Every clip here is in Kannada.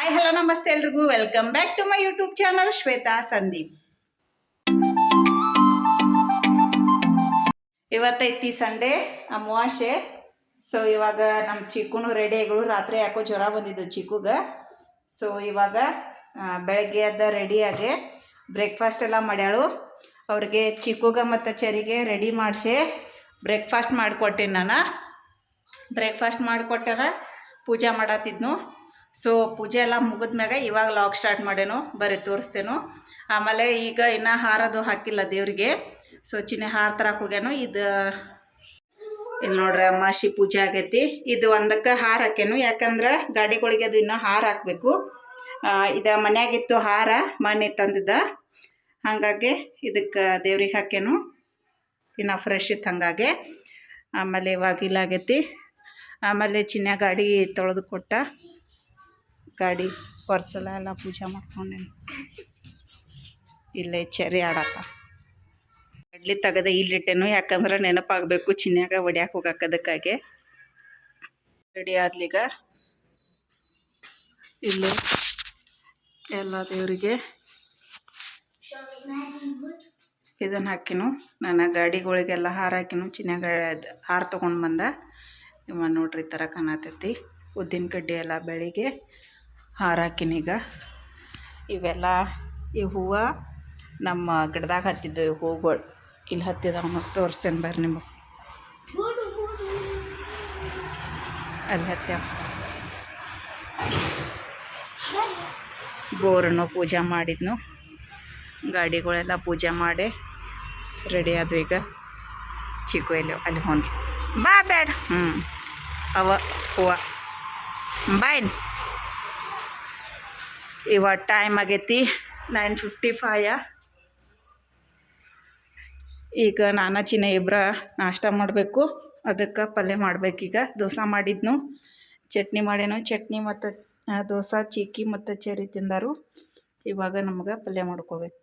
ಹಾಯ್ ಹಲೋ ನಮಸ್ತೆ ಎಲ್ರಿಗೂ welcome back to my YouTube channel Shweta Sandeep. ಇವತ್ತೈತಿ ಸಂಡೇ ಅಮಾವಾಸ್ಯೆ. ಸೊ ಇವಾಗ ನಮ್ಮ ಚಿಕ್ಕುನು ರೆಡಿಗಳು ರಾತ್ರಿ ಯಾಕೋ ಜ್ವರ ಬಂದಿದ್ದು ಚಿಕ್ಕುಗೆ. ಸೊ ಇವಾಗ ಬೆಳಗ್ಗೆ ಎದ್ದ ರೆಡಿಯಾಗಿ ಬ್ರೇಕ್ಫಾಸ್ಟ್ ಎಲ್ಲ ಮಾಡ್ಯಾಳು. ಅವ್ರಿಗೆ ಚಿಕ್ಕುಗೆ ಮತ್ತು ಚರಿಗೆ ರೆಡಿ ಮಾಡಿಸಿ ಬ್ರೇಕ್ಫಾಸ್ಟ್ ಮಾಡಿಕೊಟ್ಟೆ. ನಾನು ಬ್ರೇಕ್ಫಾಸ್ಟ್ ಮಾಡಿಕೊಟ್ಟಾರ ಪೂಜೆ ಮಾಡತ್ತಿದ್ನು. ಸೊ ಪೂಜೆ ಎಲ್ಲ ಮುಗಿದ್ಮ್ಯಾಗ ಇವಾಗ ಲಾಗ್ ಸ್ಟಾರ್ಟ್ ಮಾಡೇನು, ಬರೀ ತೋರಿಸ್ತೇನು. ಆಮೇಲೆ ಈಗ ಇನ್ನೂ ಹಾರದು ಹಾಕಿಲ್ಲ ದೇವ್ರಿಗೆ. ಸೊ ಚಿನ್ನೆ ಹಾರ ತರಕ್ಕೆ ಹೋಗ್ಯಾನು. ಇದು ಇಲ್ಲಿ ನೋಡ್ರಿ ಅಮಾವಾಸ್ಯೆ ಪೂಜೆ ಆಗೈತಿ. ಇದು ಒಂದಕ್ಕೆ ಹಾರ ಹಾಕ್ಯಾನು, ಯಾಕಂದ್ರೆ ಗಾಡಿಗಳಿಗೆ ಅದು ಇನ್ನೂ ಹಾರ ಹಾಕಬೇಕು. ಇದು ಮನ್ಯಾಗಿತ್ತು ಹಾರ, ಮನೆ ತಂದಿದ್ದ, ಹಾಗಾಗಿ ಇದಕ್ಕೆ ದೇವ್ರಿಗೆ ಹಾಕ್ಯಾನು. ಇನ್ನು ಫ್ರೆಶ್ ಇತ್ತು ಹಾಗಾಗಿ. ಆಮೇಲೆ ಇವಾಗ ಇಲ್ಲಾಗೈತಿ. ಆಮೇಲೆ ಚಿನ್ನ ಗಾಡಿ ತೊಳೆದು ಕೊಟ್ಟ, ಗಾಡಿ ಪರ್ಸಲ ಎಲ್ಲ ಪೂಜೆ ಮಾಡ್ಕೊಂಡೇನು. ಇಲ್ಲೇ ಚರಿ ಆಡತ್ತ ಕಡ್ಲಿ ತೆಗೆದ ಇಲ್ಲಿಟ್ಟೇನು, ಯಾಕಂದ್ರೆ ನೆನಪಾಗಬೇಕು ಚಿನ್ಯಾಗ ಹೊಡ್ಯಾಕೆ ಹೋಗಾಕದಕ್ಕಾಗೆ. ರೆಡಿ ಆದ್ಲೀಗ ಇಲ್ಲಿ ಎಲ್ಲ ದೇವರಿಗೆ ಇದನ್ನು ಹಾಕಿನು. ನಾನು ಗಾಡಿಗಳಿಗೆಲ್ಲ ಹಾರ ಹಾಕಿನು. ಚಿನ್ಯಾಗ ಹಾರ ತೊಗೊಂಡು ಬಂದ. ಇವ ನೋಡ್ರಿ ಈ ಥರ ಕಾಣತೈತಿ. ಉದ್ದಿನ ಕಡ್ಡಿ ಎಲ್ಲ ಬೆಳಿಗ್ಗೆ ಹಾರ ಹಾಕಿನೀಗ. ಇವೆಲ್ಲ ಈ ಹೂವು ನಮ್ಮ ಗಿಡದಾಗ ಹತ್ತಿದ್ದು ಹೂಗಳು ಇಲ್ಲಿ ಹತ್ತಿದವ, ತೋರಿಸ್ತೇನೆ ಬರ್ರಿ ನಿಮಗೆ. ಅಲ್ಲಿ ಹತ್ಯಾವ. ಬೋರನ್ನು ಪೂಜೆ ಮಾಡಿದ್ನು. ಗಾಡಿಗಳೆಲ್ಲ ಪೂಜೆ ಮಾಡಿ ರೆಡಿ ಆದ್ವು. ಈಗ ಚಿಕ್ಕು ಎಲ್ಲಿ ಅಲ್ಲಿ ಹೊಂದ್ಲು. ಬಾ ಬೇಡ. ಅವ ಹೂವು ಬಾಯ್ನ್. ಇವಾಗ ಟೈಮ್ ಆಗೈತಿ 9:55. ಈಗ ನಾನು ಚಿನ್ನ ಇಬ್ಬರ ನಾಷ್ಟ ಮಾಡಬೇಕು. ಅದಕ್ಕೆ ಪಲ್ಯ ಮಾಡಬೇಕೀಗ. ದೋಸೆ ಮಾಡಿದ್ನು, ಚಟ್ನಿ ಮಾಡೇನು. ಚಟ್ನಿ ಮತ್ತು ದೋಸೆ ಚಿಕ್ಕಿ ಮತ್ತು ಚರಿ ತಿಂದಾರು. ಇವಾಗ ನಮ್ಗೆ ಪಲ್ಯ ಮಾಡ್ಕೋಬೇಕು.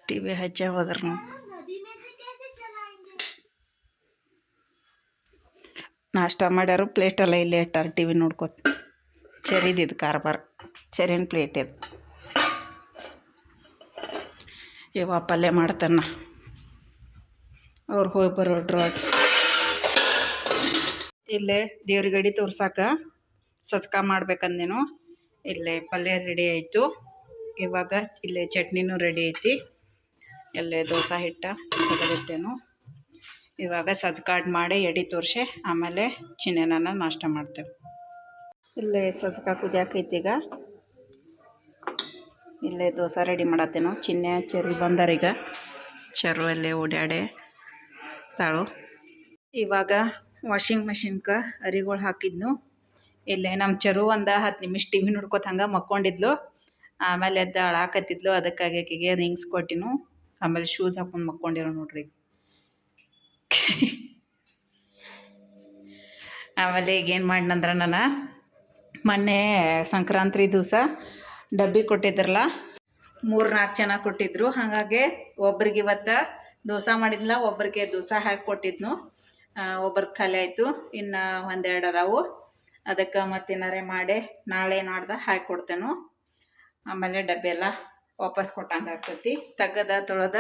ಟಿವಿ ಹಚ್ಚ ಹೋದ್ರ ನಾಷ್ಟ ಮಾಡ್ಯಾರು ಪ್ಲೇಟೆಲ್ಲ ಇಲ್ಲೇ ಇಟ್ಟಾರ ಟಿ ವಿ ನೋಡ್ಕೊತ. ಚೆರಿದಿದ್ದು ಕಾರ್ಬಾರ್, ಚೆರಿನ ಪ್ಲೇಟ್ ಇದು. ಇವ ಪಲ್ಯ ಮಾಡ್ತಾನ, ಅವ್ರು ಹೋಗಿ ಬರೋಡ್ರೊಳಗೆ. ಇಲ್ಲೇ ದೇವ್ರ ಗಡಿ ತೋರ್ಸಾಕ ಸಜ್ಕ ಮಾಡ್ಬೇಕಂದೇನು. ಇಲ್ಲೇ ಪಲ್ಯ ರೆಡಿ ಆಯಿತು. ಇವಾಗ ಇಲ್ಲೇ ಚಟ್ನಿನೂ ರೆಡಿ ಐತಿ. ಇಲ್ಲೇ ದೋಸೆ ಹಿಟ್ಟ ತೆಗೆದಿಟ್ಟೇನು. ಇವಾಗ ಸಜ್ಕಾಡ್ ಮಾಡಿ ಎಡೆ ತೋರಿಸಿ ಆಮೇಲೆ ಚಿನ್ನೆನ ನಾಷ್ಟ ಮಾಡ್ತೇವೆ. ಇಲ್ಲೇ ಸಜ್ಕ ಕುದಿಯಾಕೈತಿ. ಈಗ ಇಲ್ಲೇ ದೋಸೆ ರೆಡಿ ಮಾಡತ್ತೇನು. ಚಿನ್ನೆ ಚೆರು ಬಂದಾರೀಗ. ಚೆರು ಅಲ್ಲೇ ಓಡಾಡೆ ತಾಳು. ಇವಾಗ ವಾಷಿಂಗ್ ಮೆಷಿನ್ಗೆ ಅರಿಗಳು ಹಾಕಿದ್ನು. ಇಲ್ಲೇ ನಮ್ಮ ಚೆರು ಒಂದು 10 ನಿಮಿಷ ಟಿ ವಿ ನೋಡ್ಕೊತ ಹಂಗೆ ಮಕ್ಕೊಂಡಿದ್ಲು. ಆಮೇಲೆ ಎದ್ದು ಅಳಾಕತ್ತಿದ್ಲು. ಅದಕ್ಕಾಗಿ ಆಕೆಗೆ ರಿಂಗ್ಸ್ ಕೊಟ್ಟಿನು. ಆಮೇಲೆ ಶೂಸ್ ಹಾಕೊಂಡು ಮಕ್ಕೊಂಡಿರೋ ನೋಡ್ರಿ. ಆಮೇಲೆ ಈಗೇನು ಮಾಡಿನಂದ್ರೆ ನಾನು ಮೊನ್ನೆ ಸಂಕ್ರಾಂತಿ ದಿವಸ ಡಬ್ಬಿ ಕೊಟ್ಟಿದ್ರಲ್ಲ, 3-4 ಜನ ಕೊಟ್ಟಿದ್ರು. ಹಾಗಾಗಿ ಒಬ್ರಿಗೆ ಇವತ್ತು ದೋಸೆ ಮಾಡಿದ್ಲ, ಒಬ್ರಿಗೆ ದೋಸೆ ಹಾಕಿ ಕೊಟ್ಟಿದ್ನು. ಒಬ್ರದ್ದು ಖಾಲಿ ಆಯಿತು, ಇನ್ನು 1-2 ಅದಾವು. ಅದಕ್ಕೆ ಮತ್ತೇನಾರೇ ಮಾಡಿ ನಾಳೆ ನಾಡ್ದು ಹಾಕಿ ಕೊಡ್ತೇನೆ. ಆಮೇಲೆ ಡಬ್ಬಿ ಎಲ್ಲ ವಾಪಸ್ ಕೊಟ್ಟಂಗೆ ಆಗ್ತೈತಿ. ತೆಗೆದ ತೊಳೆದ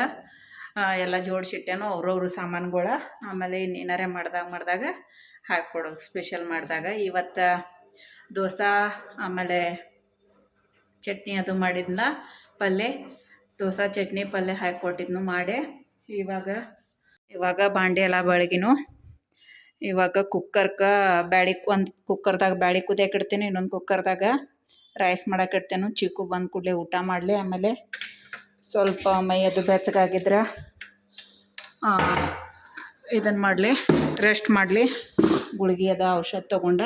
ಎಲ್ಲ ಜೋಡಿಸಿಟ್ಟೇನು ಅವ್ರವ್ರ ಸಾಮಾನುಗಳ. ಆಮೇಲೆ ಇನ್ನೇನಾರೇ ಮಾಡಿದಾಗ ಹಾಕಿಕೊಡೋದು. ಸ್ಪೆಷಲ್ ಮಾಡಿದಾಗ ಇವತ್ತು ದೋಸೆ ಆಮೇಲೆ ಚಟ್ನಿ ಅದು ಮಾಡಿದ್ನ. ಪಲ್ಯ ದೋಸೆ ಚಟ್ನಿ ಪಲ್ಯ ಹಾಕಿ ಕೊಟ್ಟಿದ್ನು ಮಾಡಿ. ಇವಾಗ ಬಾಂಡೆ ಎಲ್ಲ ಬೆಳಗಿನು. ಇವಾಗ ಕುಕ್ಕರ್ಗೆ ಒಂದು ಕುಕ್ಕರ್ದಾಗ ಬ್ಯಾಳಿ ಕುದಿಯಕ್ಕೆ ಇಡ್ತೀನಿ, ಇನ್ನೊಂದು ಕುಕ್ಕರ್ದಾಗ ರೈಸ್ ಮಾಡಕ್ಕೆ ಇಡ್ತೇನೆ. ಚಿಕ್ಕು ಬಂದ ಕೂಡಲೇ ಊಟ ಮಾಡಲಿ. ಆಮೇಲೆ ಸ್ವಲ್ಪ ಮೈ ಅದು ಬೆಚ್ಚಗಾಗಿದ್ರೆ ಇದನ್ನು ಮಾಡಲಿ, ರೆಸ್ಟ್ ಮಾಡಲಿ. ಗುಳಿಗೆ ಅದ ಔಷಧ ತೊಗೊಂಡ.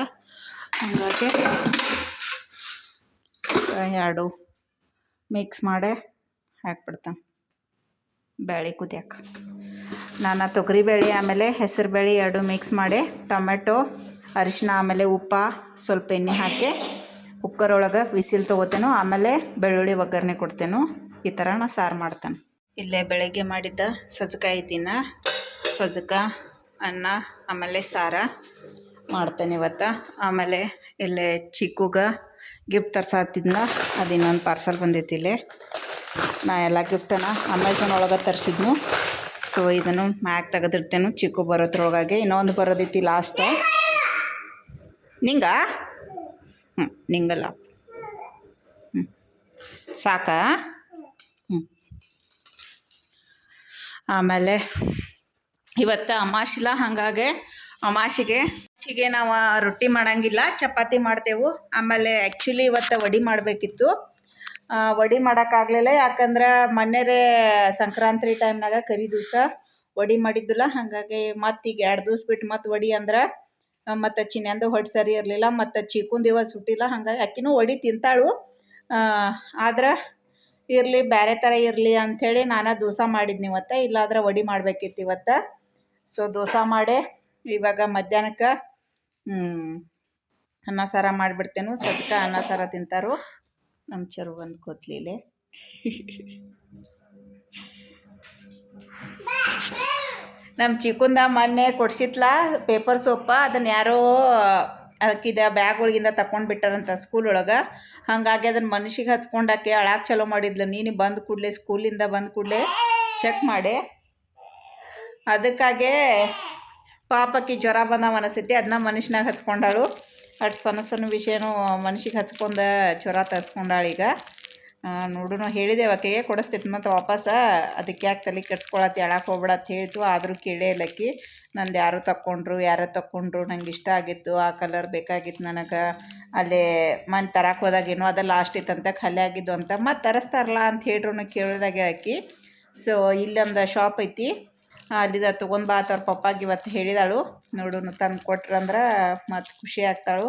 ಹಾಗಾಗಿ 2 ಮಿಕ್ಸ್ ಮಾಡಿ ಹಾಕ್ಬಿಡ್ತಾನೆ ಬ್ಯಾಳಿ ಕುದಿಯಕ್ಕೆ. ನಾನು ತೊಗರಿಬೇಳೆ ಆಮೇಲೆ ಹೆಸರು ಬೇಳೆ 2 ಮಿಕ್ಸ್ ಮಾಡಿ ಟೊಮೆಟೊ, ಅರಿಶಿನ ಆಮೇಲೆ ಉಪ್ಪು ಸ್ವಲ್ಪ ಎಣ್ಣೆ ಹಾಕಿ ಕುಕ್ಕರ್ ಒಳಗೆ ವಿಸಿಲ್ ತೊಗೋತೇನೋ. ಆಮೇಲೆ ಬೆಳ್ಳುಳ್ಳಿ ಒಗ್ಗರಣೆ ಕೊಡ್ತೇನೋ. ಈ ಥರ ನಾನು ಸಾರು ಮಾಡ್ತೇನೆ. ಇಲ್ಲೇ ಬೆಳಗ್ಗೆ ಮಾಡಿದ್ದ ಸಜ್ಕ ಐತಿನ, ಸಜ್ಕ ಅನ್ನ ಆಮೇಲೆ ಸಾರು ಮಾಡ್ತೇನೆ ಇವತ್ತು. ಆಮೇಲೆ ಇಲ್ಲೇ ಚಿಕ್ಕುಗೆ ಗಿಫ್ಟ್ ತರ್ಸಾತಿದ್ನ, ಅದು ಇನ್ನೊಂದು ಪಾರ್ಸಲ್ ಬಂದೈತಿ. ಇಲ್ಲೇ ನಾ ಎಲ್ಲ ಗಿಫ್ಟನ್ನು ಅಮೆಝಾನ್ ಒಳಗೆ ತರಿಸಿದ್ನು. ಸೊ ಇದನ್ನು ಮ್ಯಾಕ್ ತೆಗೆದಿಡ್ತೇನೆ. ಚಿಕ್ಕು ಬರೋದ್ರೊಳಗಾಗಿ ಇನ್ನೊಂದು ಬರೋದೈತಿ ಲಾಸ್ಟ್. ನಿಂಗಲ್ಲ ಸಾಕಾ. ಆಮೇಲೆ ಇವತ್ತು ಅಮಾಸಿಲ್ಲ, ಹಾಗಾಗಿ ಅಮಾಸಿಗೆ ನಾವು ರೊಟ್ಟಿ ಮಾಡೋಂಗಿಲ್ಲ, ಚಪಾತಿ ಮಾಡ್ತೇವೆ. ಆಮೇಲೆ ಆ್ಯಕ್ಚುಲಿ ಇವತ್ತು ವಡೆ ಮಾಡಬೇಕಿತ್ತು. ವಡೆ ಮಾಡೋಕ್ಕಾಗಲಿಲ್ಲ. ಯಾಕಂದ್ರೆ ಮೊನ್ನೆರೇ ಸಂಕ್ರಾಂತಿ ಟೈಮ್ನಾಗ ಕರಿ ದಿವಸ ವಡೆ ಮಾಡಿದ್ದಿಲ್ಲ. ಹಾಗಾಗಿ ಮತ್ತು ಈಗ 2 ದಿವ್ಸ ಬಿಟ್ಟು ಮತ್ತು ವಡೆ ಅಂದ್ರೆ ಮತ್ತು ಚಿನ್ನಂದು ಹೊಟ್ಟೆ ಸರಿ ಇರಲಿಲ್ಲ, ಮತ್ತು ಚಿಕ್ಕುಂದು ಇವತ್ತು ಸುಟ್ಟಿಲ್ಲ. ಹಾಗಾಗಿ ಆಕಿನೂ ವಡೆ ತಿಂತಾಳು. ಆದ್ರೆ ಇರಲಿ, ಬೇರೆ ಥರ ಇರಲಿ ಅಂಥೇಳಿ ನಾನು ದೋಸೆ ಮಾಡಿದ್ನಿ ಇವತ್ತು. ಇಲ್ಲಾಂದ್ರೆ ವಡೆ ಮಾಡಬೇಕಿತ್ತು ಇವತ್ತು. ಸೊ ದೋಸೆ ಮಾಡಿ ಇವಾಗ ಮಧ್ಯಾಹ್ನಕ್ಕೆ ಅನ್ನ ಸಾರು ಮಾಡಿಬಿಡ್ತೇನೆ. ಸಜ್ಕ ಅನ್ನ ಸಾರು ತಿಂತಾರೋ. ನಮ್ಮ ಚೆರು ಬಂದು ಕೂತ್ಲಿಲೆ. ನಮ್ಮ ಚಿಕ್ಕುಂದ ಮೊನ್ನೆ ಕೊಡ್ಸಿತ್ಲ ಪೇಪರ್ ಸೋಪ. ಅದನ್ನು ಯಾರೋ ಅದಕ್ಕಿದ ಬ್ಯಾಗ್ ಒಳಗಿಂದ ತಗೊಂಡು ಬಿಟ್ಟಾರಂತ ಸ್ಕೂಲ್ ಒಳಗೆ. ಹಾಗಾಗಿ ಅದನ್ನು ಮನುಷ್ಯಗೆ ಹಚ್ಕೊಂಡಾಕೆ ಅಳಾಕೆ ಚಲೋ ಮಾಡಿದ್ಲು. ನೀನು ಬಂದ ಕೂಡಲೇ ಸ್ಕೂಲಿಂದ ಬಂದ ಕೂಡಲೇ ಚೆಕ್ ಮಾಡಿ. ಅದಕ್ಕಾಗೆ ಪಾಪಕ್ಕೆ ಜ್ವರ ಬಂದಾವ ಅನಿಸ್ತೈತಿ. ಅದನ್ನ ಮನುಷ್ಯನಾಗ ಹಚ್ಕೊಂಡಾಳು. ಅಷ್ಟು ಸಣ್ಣ ವಿಷಯನೂ ಮನುಷ್ಯಗೆ ಹಚ್ಕೊಂಡು ಜ್ವರ ತರಿಸ್ಕೊಂಡಾಳೀಗ. ನೋಡೋಣ, ಹೇಳಿದೆವು ಆಕೆಗೆ ಕೊಡಿಸ್ತೈತಿ ಮತ್ತು ವಾಪಸ್. ಅದಕ್ಕೆ ಯಾಕೆ ತಲೆ ಕೆಡ್ಸ್ಕೊಳತ್ತಿ, ಅಳಕ್ಕೆ ಹೋಗ್ಬೇಡ ಅಂತ ಹೇಳ್ತು. ಆದರೂ ಕೇಳೇ ಇಲ್ಲಕ್ಕಿ. ನಂದು ಯಾರೋ ತಕ್ಕೊಂಡ್ರು, ನಂಗೆ ಇಷ್ಟ ಆಗಿತ್ತು, ಆ ಕಲರ್ ಬೇಕಾಗಿತ್ತು ನನಗೆ. ಅಲ್ಲೇ ಮನೆ ತರಕ್ಕೆ ಹೋದಾಗೇನೋ ಅದು ಲಾಸ್ಟ್ ಇತ್ತಂತ, ಖಾಲಿ ಆಗಿದ್ದು ಅಂತ. ಮತ್ತು ತರಿಸ್ತಾರಲ್ಲ ಅಂತ ಹೇಳ್ರು ಕೇಳಿದಾಗ ಹೇಳಕ್ಕಿ. ಸೊ ಇಲ್ಲೊಂದು ಶಾಪ್ ಐತಿ, ಅಲ್ಲಿದ ತೊಗೊಂಡು ಬಾ ಅವ್ರ ಪಪ್ಪಾಗೆ ಇವತ್ತು ಹೇಳಿದಾಳು. ನೋಡೋಣ, ತಂದು ಕೊಟ್ರಂದ್ರೆ ಮತ್ತು ಖುಷಿ ಆಗ್ತಾಳು.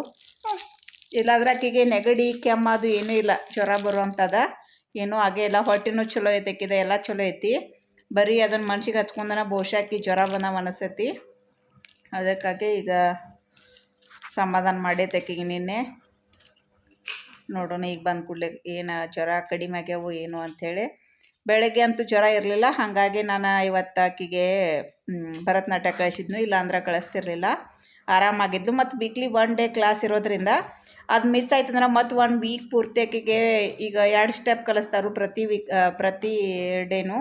ಇಲ್ಲಾಂದ್ರೆ ಆಕೆಗೆ ನೆಗಡಿ ಕೆಮ್ಮು ಅದು ಏನೂ ಇಲ್ಲ, ಜ್ವರ ಬರುವಂಥದ್ದು ಏನೂ ಆಗೇ ಇಲ್ಲ. ಹೊಟ್ಟೆನೂ ಚಲೋ ಐತೆ ಆಕಿದೆ, ಎಲ್ಲ ಚಲೋ ಐತಿ. ಬರೀ ಅದನ್ನು ಮನ್ಸಿಗೆ ಹಚ್ಕೊಂಡನ ಬಹುಶಃ ಜ್ವರ ಬಂದಾವ ಅನಿಸ್ತೈತಿ. ಅದಕ್ಕಾಗಿ ಈಗ ಸಮಾಧಾನ ಮಾಡೈತೆ ಆಕೆಗೆ ನಿನ್ನೆ. ನೋಡೋಣ ಈಗ ಬಂದ ಕೂಡಲೇ ಏನು ಜ್ವರ ಕಡಿಮೆ ಆಗ್ಯಾವು ಏನು ಅಂಥೇಳಿ. ಬೆಳಗ್ಗೆ ಅಂತೂ ಜ್ವರ ಇರಲಿಲ್ಲ. ಹಾಗಾಗಿ ನಾನು ಇವತ್ತು ಆಕೆಗೆ ಭರತನಾಟ್ಯ ಕಳಿಸಿದ್ನು, ಇಲ್ಲಾಂದ್ರೆ ಕಳಿಸ್ತಿರ್ಲಿಲ್ಲ. ಆರಾಮಾಗಿದ್ಲು. ಮತ್ತು ವೀಕ್ಲಿ 1 ಡೇ ಕ್ಲಾಸ್ ಇರೋದ್ರಿಂದ ಅದು ಮಿಸ್ ಆಯ್ತಂದ್ರೆ ಮತ್ತು 1 ವೀಕ್ ಪೂರ್ತಿ ಆಕೆಗೆ ಈಗ 2 ಸ್ಟೆಪ್ ಕಲಿಸ್ತಾರೆ ಪ್ರತಿ ಡೇನು.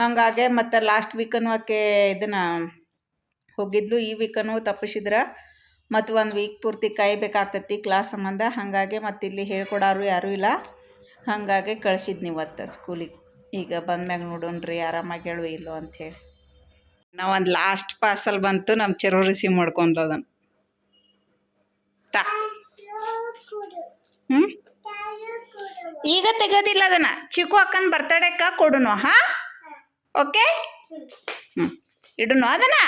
ಹಾಗಾಗಿ ಮತ್ತು ಲಾಸ್ಟ್ ವೀಕನ್ನು ಆಕೆ ಇದನ್ನು ಹೋಗಿದ್ಲು. ಈ ವೀಕನ್ನು ತಪ್ಪಿಸಿದ್ರೆ ಮತ್ತು 1 ವೀಕ್ ಪೂರ್ತಿ ಕಾಯಬೇಕಾಗ್ತೈತಿ ಕ್ಲಾಸ್ ಸಂಬಂಧ. ಹಾಗಾಗಿ ಮತ್ತು ಇಲ್ಲಿ ಹೇಳ್ಕೊಡೋರು ಯಾರೂ ಇಲ್ಲ. ಹಾಗಾಗಿ ಕಳ್ಸಿದ್ನಿ ಇವತ್ತು ಸ್ಕೂಲಿಗೆ. ಈಗ ಬಂದ್ಮ್ಯಾಗ ನೋಡೋಣ್ರಿ ಆರಾಮಾಗಿ ಹೇಳು ಇಲ್ಲೋ ಅಂಥೇಳಿ. ನಾವೊಂದು ಲಾಸ್ಟ್ ಪಾಸಲ್ಲಿ ಬಂತು, ನಮ್ಮ ಚೆರು ರಿಸೀವ್ ಮಾಡ್ಕೊಂತದನ್ನು ತಾ. ಈಗ ತೆಗೋದಿಲ್ಲ ಅದನ್ನು, ಚಿಕ್ಕು ಅಕ್ಕನ ಬರ್ತಡೇಕ್ಕ ಕೊಡುನು. ಹಾಂ ಓಕೆ. ಇಡುನು ಅದನ್ನು.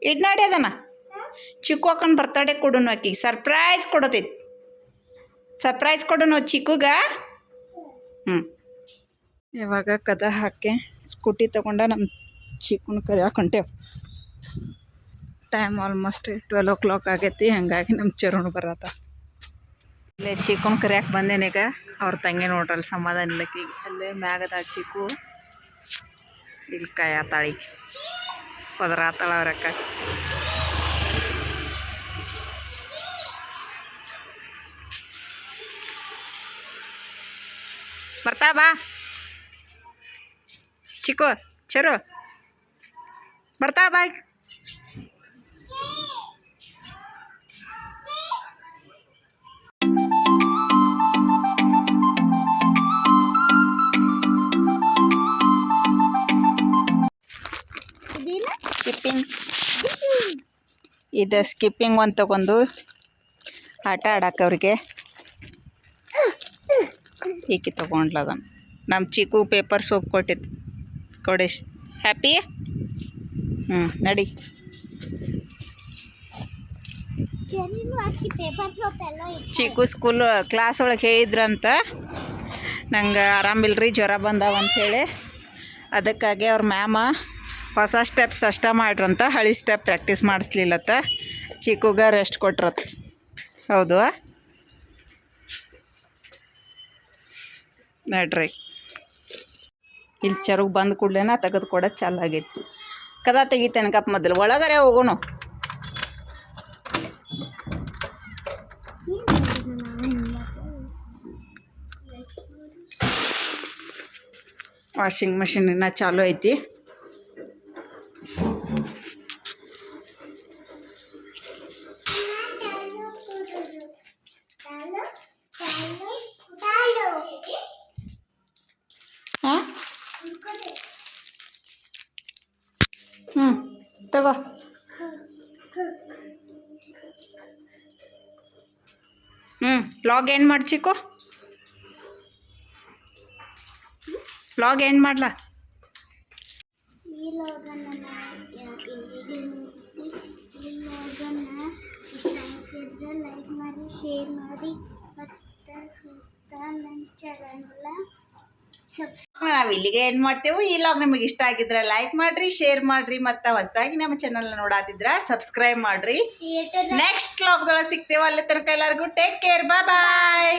ಇಡ್ ನೋಡಿ ಅದನ್ನು. ಚಿಕ್ಕು ಅಕ್ಕನ ಬರ್ತಡೇ ಕೊಡುನು, ಆಕಿಗೆ ಸರ್ಪ್ರೈಸ್ ಕೊಡತೈತಿ. ಸರ್ಪ್ರೈಸ್ ಕೊಡುನು ಚಿಕ್ಕುಗ. ಇವಾಗ ಕದ ಹಾಕಿ ಸ್ಕೂಟಿ ತೊಗೊಂಡ ನಮ್ಮ ಚಿಕ್ಕನ ಕರಿಯಾಕೊಂಟೇವು. ಟೈಮ್ ಆಲ್ಮೋಸ್ಟ್ 12 o'clock ಆಗೈತಿ. ಹಾಗಾಗಿ ನಮ್ಮ ಚರುಣ್ ಬರತ್ತ. ಇಲ್ಲೇ ಚಿಕ್ಕನ ಕರಿಯಾಕೆ ಬಂದೇನೀಗ. ಅವ್ರ ತಂಗಿ ನೋಡ್ರಲ್ಲ ಸಮಾಧಾನ ಇಲ್ಲಕ್ಕಿ. ಅಲ್ಲೇ ಮ್ಯಾಗದ ಚಿಕ್ಕು ಇಲ್ಲಿ ಕಾಯತಾಳಿ ಪದರಾತಾಳ ಅವ್ರಕ್ಕ. ಬರ್ತಾ ಬಾ ಚಿಕ್ಕು. ಚರು ಬರ್ತಾ ಬಾ. ಸ್ಕಿಪ್ಪಿಂಗ್ ಇದು ಸ್ಕಿಪ್ಪಿಂಗ್ ಒಂದು ತಗೊಂಡು ಆಟ ಆಡಕ್ಕೆ ಅವ್ರಿಗೆ ಈಕಿ ತೊಗೊಂಡ್ಲದನ್ನು. ನಮ್ಮ ಚಿಕ್ಕು ಪೇಪರ್ ಸೋಪ್ ಕೊಟ್ಟಿತ್ತು ಕೊಡೇಶ್. ಹ್ಯಾಪಿ. ನಡಿ. ಚಿಕ್ಕು ಸ್ಕೂಲ್ ಕ್ಲಾಸ್ ಒಳಗೆ ಹೇಳಿದ್ರಂತ ನಂಗೆ ಆರಾಮಿಲ್ರಿ ಜ್ವರ ಬಂದಾವಂಥೇಳಿ. ಅದಕ್ಕಾಗಿ ಅವ್ರ ಮ್ಯಾಮ ಹೊಸ ಸ್ಟೆಪ್ಸ್ ಅಷ್ಟ ಮಾಡ್ರಂತ, ಹಳಿ ಸ್ಟೆಪ್ ಪ್ರಾಕ್ಟೀಸ್ ಮಾಡಿಸ್ಲಿಲ್ಲತ್ತ. ಚಿಕ್ಕುಗ ರೆಸ್ಟ್ ಕೊಟ್ರತ್ತ. ಹೌದು ನಡ್ರಿ. ಇಲ್ಲಿ ಚರುಗ್ ಬಂದು ಕೂಡಲೇನ ತೆಗೆದು ಕೊಡೋದು ಚಾಲು ಆಗೈತಿ. ಕದ ತೆಗಿತೇನೆ ಕಪ್ ಮೊದಲು. ಒಳಗರೆ ಹೋಗೋಣ. ವಾಷಿಂಗ್ ಮಷಿನ್ ಇನ್ನೂ ಚಾಲು ಐತಿ. ಹಾಂ ತಗೋ. ವ್ಲಾಗ್ ಎಂಡ್ ಮಾಡಿ ಚಿಕ್ಕು. ವ್ಲಾಗ್ ಎಂಡ್ ಮಾಡ್ಲಾ? ಲೈಕ್ ಮಾಡಿ, ಶೇರ್ ಮಾಡಿ, ಮತ್ತು ನನ್ನ ಚಾನಲ್ನ ನಾವು ಇಲ್ಲಿಗೆ ಎಂಡ್ ಮಾಡ್ತೇವೆ. ಈ ಲಾಗ್ ನಿಮಗೆ ಇಷ್ಟ ಆಗಿದ್ರೆ ಲೈಕ್ ಮಾಡಿರಿ, ಶೇರ್ ಮಾಡಿರಿ, ಮತ್ತು ಹೊಸದಾಗಿ ನಮ್ಮ ಚಾನಲ್ನ ನೋಡಾತಿದ್ರೆ ಸಬ್ಸ್ಕ್ರೈಬ್ ಮಾಡಿರಿ. ನೆಕ್ಸ್ಟ್ ಲಾಗ್ದೊಳಗೆ ಸಿಗ್ತೇವೆ. ಅಲ್ಲಿ ತನಕ ಎಲ್ಲರಿಗೂ ಟೇಕ್ ಕೇರ್. ಬಾಯ್.